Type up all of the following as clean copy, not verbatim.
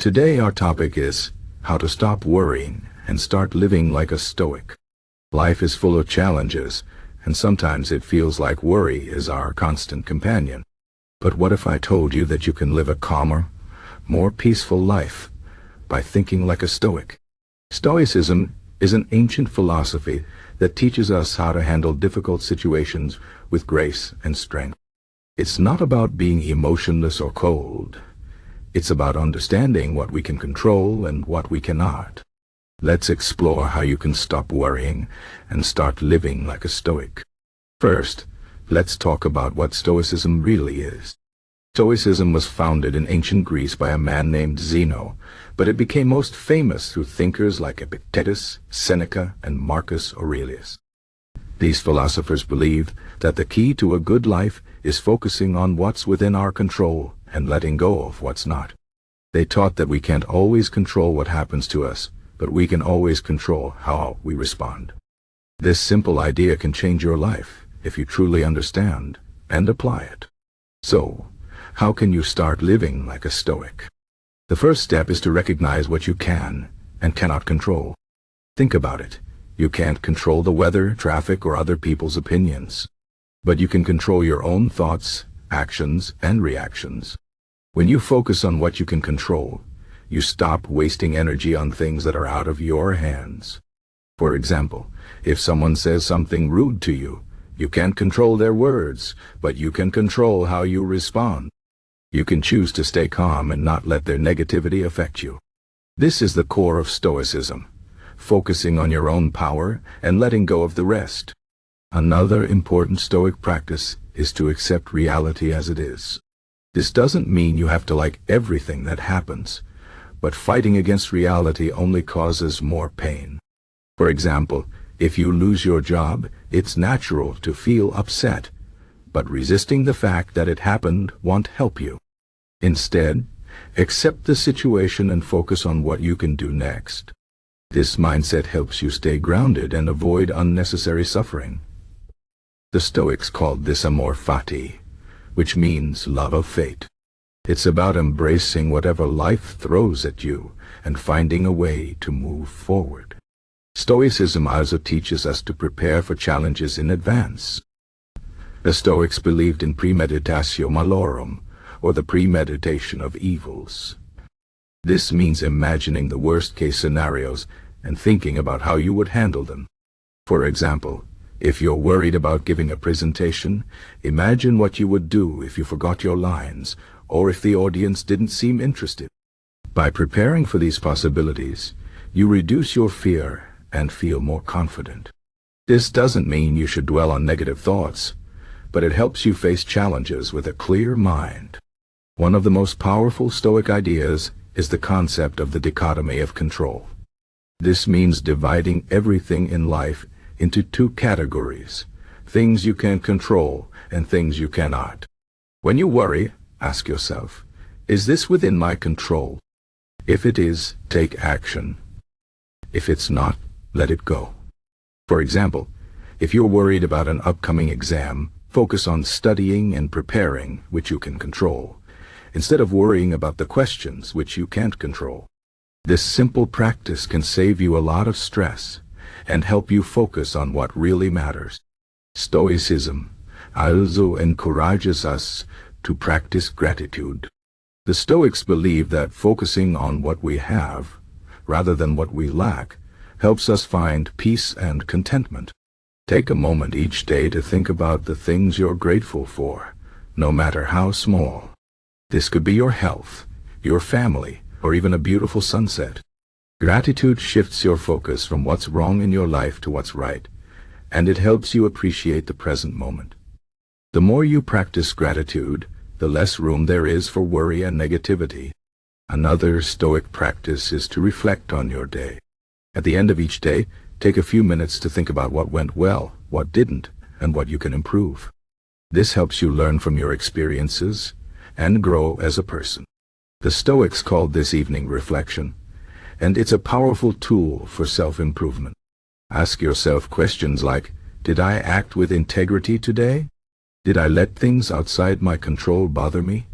Today our topic is how to stop worrying and start living like a Stoic. Life is full of challenges, and sometimes it feels like worry is our constant companion. But what if I told you that you can live a calmer, more peaceful life by thinking like a Stoic? Stoicism is an ancient philosophy that teaches us how to handle difficult situations with grace and strength. It's not about being emotionless or cold. It's about understanding what we can control and what we cannot. Let's explore how you can stop worrying and start living like a Stoic. First, let's talk about what Stoicism really is. Stoicism was founded in ancient Greece by a man named Zeno, but it became most famous through thinkers like Epictetus, Seneca, and Marcus Aurelius. These philosophers believed that the key to a good life is focusing on what's within our control and letting go of what's not. They taught that we can't always control what happens to us, but we can always control how we respond. This simple idea can change your life if you truly understand and apply it. So, how can you start living like a Stoic? The first step is to recognize what you can and cannot control. Think about it. You can't control the weather, traffic, or other people's opinions. But you can control your own thoughts, actions, and reactions. When you focus on what you can control, you stop wasting energy on things that are out of your hands. For example, if someone says something rude to you, you can't control their words, but you can control how you respond. You can choose to stay calm and not let their negativity affect you. This is the core of Stoicism, focusing on your own power and letting go of the rest. Another important Stoic practice is to accept reality as it is. This doesn't mean you have to like everything that happens, but fighting against reality only causes more pain. For example, if you lose your job, it's natural to feel upset, but resisting the fact that it happened won't help you. Instead, accept the situation and focus on what you can do next. This mindset helps you stay grounded and avoid unnecessary suffering. The Stoics called this Amor Fati, which means love of fate. It's about embracing whatever life throws at you and finding a way to move forward. Stoicism also teaches us to prepare for challenges in advance. The Stoics believed in Premeditatio Malorum, or the premeditation of evils. This means imagining the worst-case scenarios and thinking about how you would handle them. For example, if you're worried about giving a presentation, imagine what you would do if you forgot your lines, or if the audience didn't seem interested. By preparing for these possibilities, you reduce your fear and feel more confident. This doesn't mean you should dwell on negative thoughts, but it helps you face challenges with a clear mind. One of the most powerful Stoic ideas is the concept of the Dichotomy of Control. This means dividing everything in life into two categories, things you can control and things you cannot. When you worry, ask yourself, is this within my control? If it is, take action. If it's not, let it go. For example, if you're worried about an upcoming exam, focus on studying and preparing, which you can control, instead of worrying about the questions which you can't control. This simple practice can save you a lot of stress and help you focus on what really matters. Stoicism also encourages us to practice gratitude. The Stoics believe that focusing on what we have, rather than what we lack, helps us find peace and contentment. Take a moment each day to think about the things you're grateful for, no matter how small. This could be your health, your family, or even a beautiful sunset. Gratitude shifts your focus from what's wrong in your life to what's right, and it helps you appreciate the present moment. The more you practice gratitude, the less room there is for worry and negativity. Another Stoic practice is to reflect on your day. At the end of each day, take a few minutes to think about what went well, what didn't, and what you can improve. This helps you learn from your experiences and grow as a person. The Stoics called this evening reflection, and it's a powerful tool for self-improvement. Ask yourself questions like, did I act with integrity today? Did I let things outside my control bother me?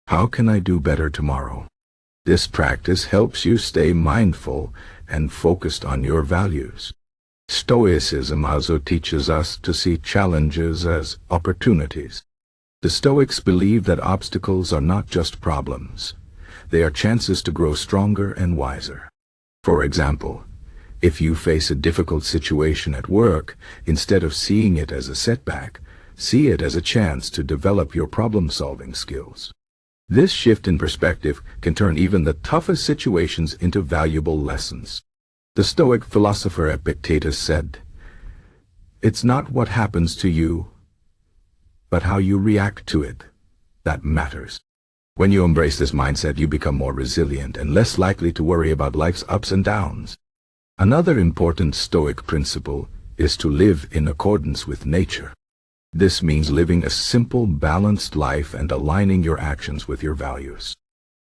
How can I do better tomorrow? This practice helps you stay mindful and focused on your values. Stoicism also teaches us to see challenges as opportunities. The Stoics believe that obstacles are not just problems. They are chances to grow stronger and wiser. For example, if you face a difficult situation at work, instead of seeing it as a setback, see it as a chance to develop your problem-solving skills. This shift in perspective can turn even the toughest situations into valuable lessons. The Stoic philosopher Epictetus said, "It's not what happens to you, but how you react to it that matters." When you embrace this mindset, you become more resilient and less likely to worry about life's ups and downs. Another important Stoic principle is to live in accordance with nature. This means living a simple, balanced life and aligning your actions with your values.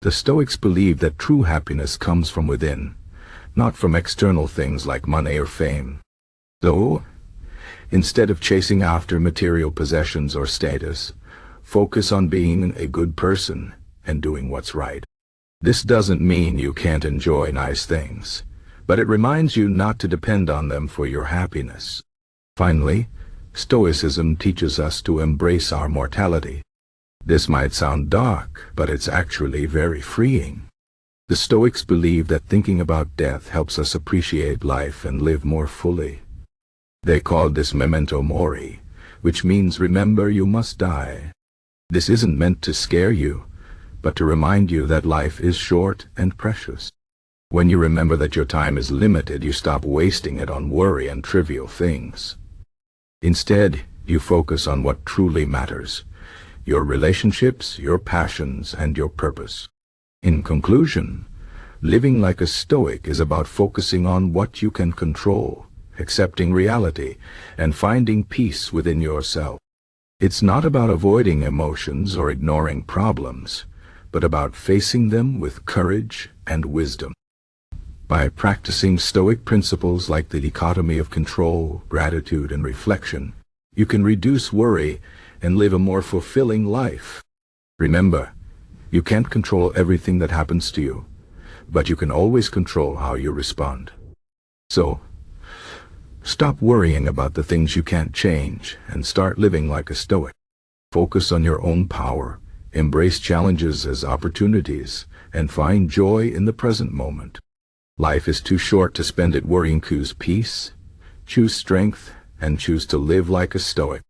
The Stoics believe that true happiness comes from within, not from external things like money or fame. So, instead of chasing after material possessions or status, focus on being a good person and doing what's right. This doesn't mean you can't enjoy nice things, but it reminds you not to depend on them for your happiness. Finally, Stoicism teaches us to embrace our mortality. This might sound dark, but it's actually very freeing. The Stoics believe that thinking about death helps us appreciate life and live more fully. They call this Memento Mori, which means remember you must die. This isn't meant to scare you, but to remind you that life is short and precious. When you remember that your time is limited, you stop wasting it on worry and trivial things. Instead, you focus on what truly matters: your relationships, your passions, and your purpose. In conclusion, living like a Stoic is about focusing on what you can control, accepting reality, and finding peace within yourself. It's not about avoiding emotions or ignoring problems, but about facing them with courage and wisdom. By practicing Stoic principles like the Dichotomy of Control, gratitude, and reflection, you can reduce worry and live a more fulfilling life. Remember, you can't control everything that happens to you, but you can always control how you respond. So, stop worrying about the things you can't change and start living like a Stoic. Focus on your own power, embrace challenges as opportunities, and find joy in the present moment. Life is too short to spend it worrying. Choose peace, choose strength, and choose to live like a Stoic.